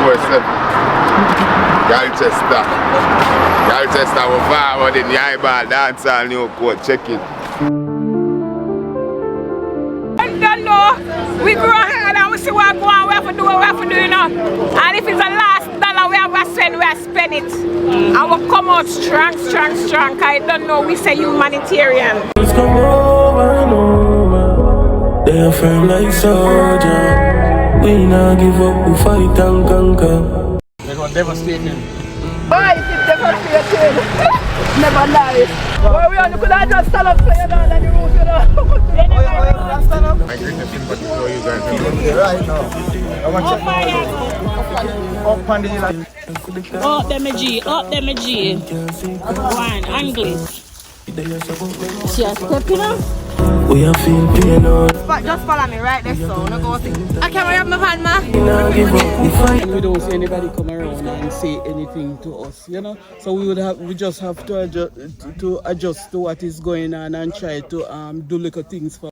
24/7. Galchester. Galchester was forward in the eyeball dance all new code. Check it. I don't know. We grow hard and we see what we want, we have to do what we have to do, you know. And if it's the last dollar we have to spend, we have to spend it. And we come out strong. I don't know, we say humanitarian. Let's come over and over. They're firm like soldier. We not give up, we fight and conquer. They got devastating. Why is it devastating? Never lie. Well, we only could have just stand up playing down on the roof, you know. My greatest sympathy for you guys. Right now. Up on the Up them a G. One, English. See a step, you know? We are feel pain on. Just follow me right there, so no go see. I can't have my van, ma. We not give up, we fight. And we don't see anybody come around and say anything to us, you know. So we just have to adjust to what is going on and try to do little things for